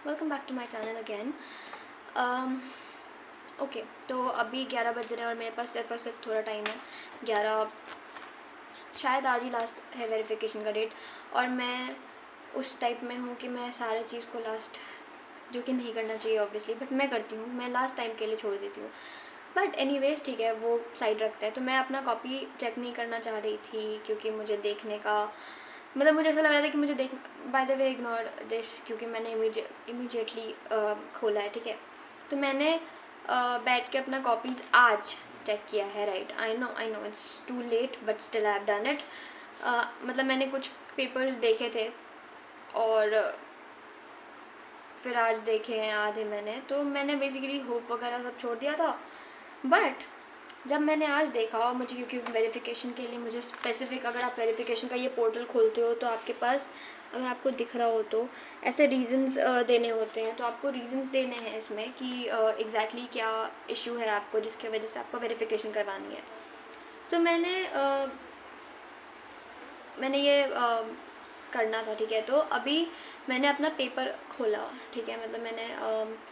Welcome back to my channel again. Okay, तो अभी 11 बज रहे हैं और मेरे पास सिर्फ और सिर्फ थोड़ा टाइम है। 11 शायद आज ही लास्ट है वेरिफिकेशन का डेट, और मैं उस टाइप में हूँ कि मैं सारे चीज़ को लास्ट, जो कि नहीं करना चाहिए ऑब्वियसली, बट मैं करती हूँ, मैं लास्ट टाइम के लिए छोड़ देती हूँ। बट एनीवेज ठीक है, वो साइड रखता है। तो मैं अपना कॉपी चेक नहीं करना चाह रही थी क्योंकि मुझे देखने का मतलब मुझे ऐसा लग रहा था कि मुझे देख, by the way ignore this, क्योंकि मैंने इमीडिएटली खोला है, ठीक है। तो मैंने बैठ के अपना कॉपीज़ आज चेक किया है, right. I know it's too late but still I have done it. मतलब मैंने कुछ पेपर्स देखे थे और फिर आज देखे हैं आधे मैंने, तो मैंने बेसिकली होप वगैरह सब छोड़ दिया था। बट जब मैंने आज देखा, और मुझे क्योंकि वेरिफिकेशन के लिए मुझे स्पेसिफिक, अगर आप वेरिफिकेशन का ये पोर्टल खोलते हो तो आपके पास, अगर आपको दिख रहा हो तो ऐसे रीज़न्स देने होते हैं। तो आपको रीज़न्स देने हैं इसमें कि एग्जैक्टली क्या इशू है आपको जिसकी वजह से आपको वेरिफिकेशन करवानी है। सो मैंने ये करना था, ठीक है। तो अभी मैंने अपना पेपर खोला, ठीक है, मतलब मैंने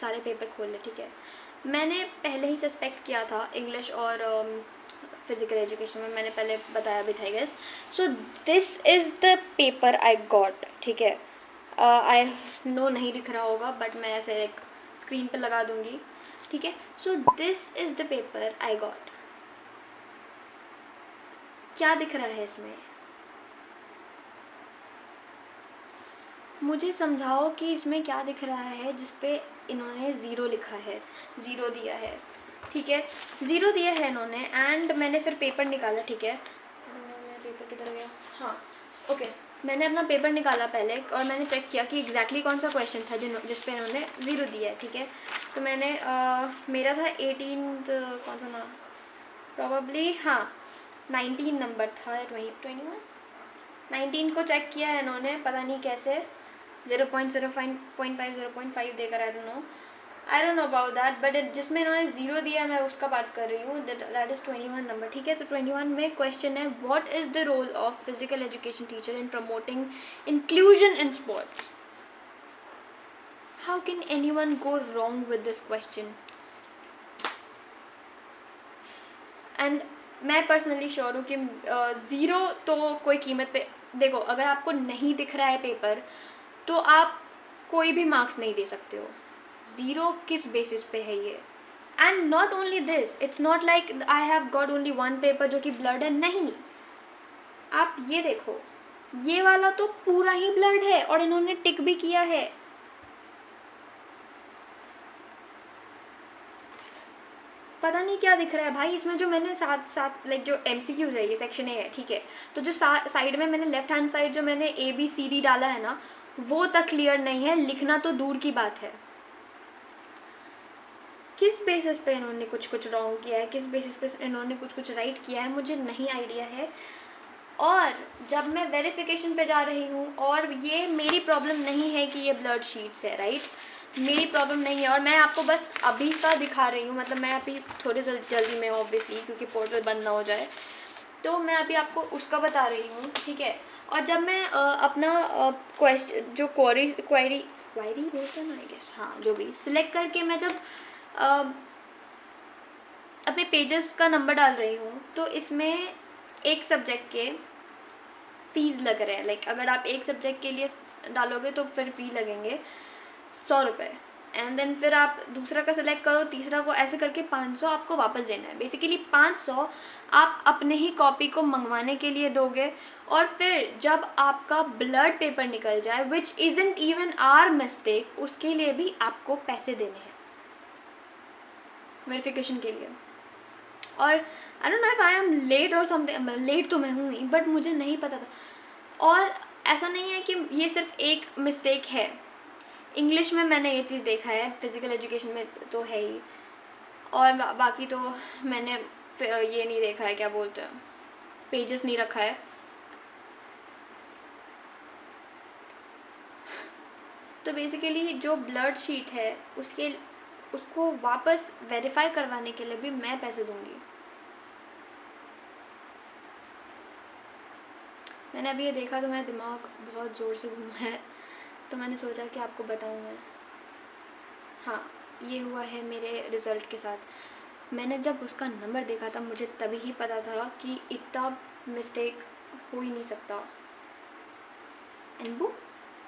सारे पेपर खोले, ठीक है। मैंने पहले ही सस्पेक्ट किया था इंग्लिश और फिज़िकल एजुकेशन में, मैंने पहले बताया भी था guess. So this is the paper I got, ठीक है। आई नो नहीं दिख रहा होगा बट मैं ऐसे एक स्क्रीन पर लगा दूँगी, ठीक है। सो this is the paper I got. क्या दिख रहा है इसमें? मुझे समझाओ कि इसमें क्या दिख रहा है जिस पे इन्होंने ज़ीरो लिखा है, ज़ीरो दिया है, ठीक है। ज़ीरो दिया है इन्होंने, एंड मैंने फिर पेपर निकाला, ठीक है। मेरा पेपर किधर गया? हाँ, ओके। मैंने अपना पेपर निकाला पहले और मैंने चेक किया कि एग्जैक्टली कौन सा क्वेश्चन था जिस पे इन्होंने ज़ीरो दिया है, ठीक है। तो मैंने मेरा था 18th, कौन सा ना, प्रॉबली हाँ 19 नंबर था, 21 19 को चेक किया है इन्होंने, पता नहीं कैसे 0.05 देकर, आई don't know about that, but जिसमें इन्होंने ज़ीरो दिया मैं उसका बात कर रही हूँ, दैट इज़ 21 नंबर, ठीक है। तो 21 में क्वेश्चन है, what is the role of physical education teacher in promoting inclusion in sports. How can anyone go wrong with this question? And मैं पर्सनली श्योर हूँ कि ज़ीरो तो कोई कीमत पे, देखो अगर आपको नहीं दिख रहा है पेपर तो आप कोई भी मार्क्स नहीं दे सकते हो। ज़ीरो किस बेसिस पे है ये? And not only this, it's not like I have got only one paper जो कि ब्लड है, नहीं। आप ये देखो, ये वाला तो पूरा ही ब्लड है और इन्होंने टिक भी किया है। पता नहीं क्या दिख रहा है भाई इसमें। जो मैंने साथ लाइक जो MCQs है, ये सेक्शन ए है, ठीक है। तो जो साइड में मैंने लेफ्ट हैंड साइड जो मैंने ABCD डाला है ना, वो तक क्लियर नहीं है, लिखना तो दूर की बात है। किस बेसिस पे इन्होंने कुछ रॉन्ग किया है, किस बेसिस पे इन्होंने कुछ राइट किया है, मुझे नहीं आइडिया है। और जब मैं वेरिफिकेशन पे जा रही हूँ, और ये मेरी प्रॉब्लम नहीं है कि ये ब्लड शीट्स है, राइट, मेरी प्रॉब्लम नहीं है। और मैं आपको बस अभी का दिखा रही हूँ, मतलब मैं अभी थोड़ी जल्दी में ऑब्वियसली, क्योंकि पोर्टल बंद ना हो जाए, तो मैं अभी आपको उसका बता रही हूँ, ठीक है। और जब मैं अपना क्वेश्चन जो क्वायरी बोलते हैं ना, आई गेस, हाँ, जो भी सिलेक्ट करके मैं जब अपने पेजेस का नंबर डाल रही हूँ, तो इसमें एक सब्जेक्ट के फ़ीस लग रहे हैं। लाइक अगर आप एक सब्जेक्ट के लिए डालोगे तो फिर फ़ी लगेंगे 100 रुपये, एंड देन फिर आप दूसरा का सिलेक्ट करो, तीसरा को, ऐसे करके 500 आपको वापस देना है। बेसिकली 500 आप अपने ही कॉपी को मंगवाने के लिए दोगे, और फिर जब आपका ब्लड पेपर निकल जाए, विच इज़ंट इवन आवर मिस्टेक, उसके लिए भी आपको पैसे देने हैं वेरिफिकेशन के लिए। और I don't know if I am late और समथिंग, लेट तो मैं हूँ ही, बट मुझे नहीं पता था। और ऐसा नहीं है कि ये सिर्फ एक मिस्टेक है, इंग्लिश में मैंने ये चीज़ देखा है, फिज़िकल एजुकेशन में तो है ही, और बाकी तो मैंने ये नहीं देखा है, क्या बोलते हैं, पेजेस नहीं रखा है। तो बेसिकली जो ब्लड शीट है उसको वापस वेरीफाई करवाने के लिए भी मैं पैसे दूंगी। मैंने अभी ये देखा तो मेरा दिमाग बहुत ज़ोर से घूमा है, तो मैंने सोचा कि आपको बताऊँ मैं। हाँ, ये हुआ है मेरे रिज़ल्ट के साथ। मैंने जब उसका नंबर देखा था मुझे तभी ही पता था कि इतना मिस्टेक हो ही नहीं सकता। एंड वो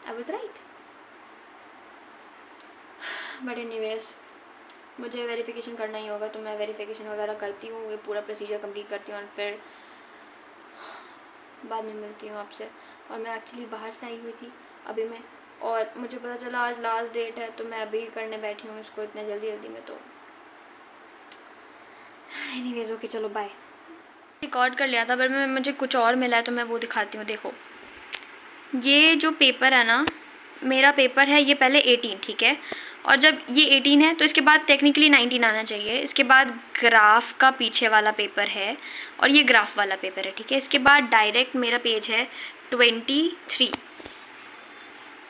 I was right. But anyways मुझे वेरिफिकेशन करना ही होगा, तो मैं वेरिफिकेशन वगैरह करती हूँ, ये पूरा प्रोसीजर कंप्लीट करती हूँ और फिर बाद में मिलती हूँ आपसे। और मैं एक्चुअली बाहर से आई हुई थी अभी मैं, और मुझे पता चला आज लास्ट डेट है, तो मैं अभी करने बैठी हूँ इसको इतने जल्दी में। तो एनीवेज ओके, चलो बाय। रिकॉर्ड कर लिया था पर मुझे कुछ और मिला है तो मैं वो दिखाती हूँ। देखो ये जो पेपर है ना, मेरा पेपर है ये पहले 18, ठीक है, और जब ये 18 है तो इसके बाद टेक्निकली 19 आना चाहिए। इसके बाद ग्राफ का पीछे वाला पेपर है और ये ग्राफ वाला पेपर है, ठीक है। इसके बाद डायरेक्ट मेरा पेज है 23।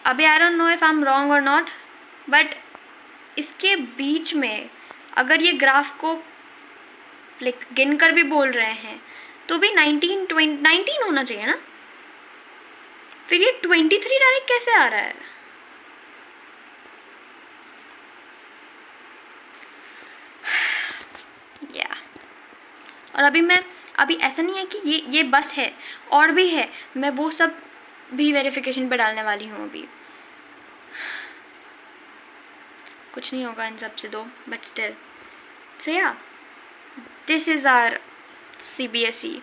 अभी आई don't know if I am wrong और नॉट, बट इसके बीच में अगर ये ग्राफ को गिन कर भी बोल रहे हैं तो भी 19 होना चाहिए ना, फिर ये 23 डायरेक्ट कैसे आ रहा है? या और अभी ऐसा नहीं है कि ये बस है, और भी है, मैं वो सब भी वेरिफिकेशन पे डालने वाली हूँ अभी। कुछ नहीं होगा इन सब से दो, बट स्टिल सो या दिस इज़ आवर CBSE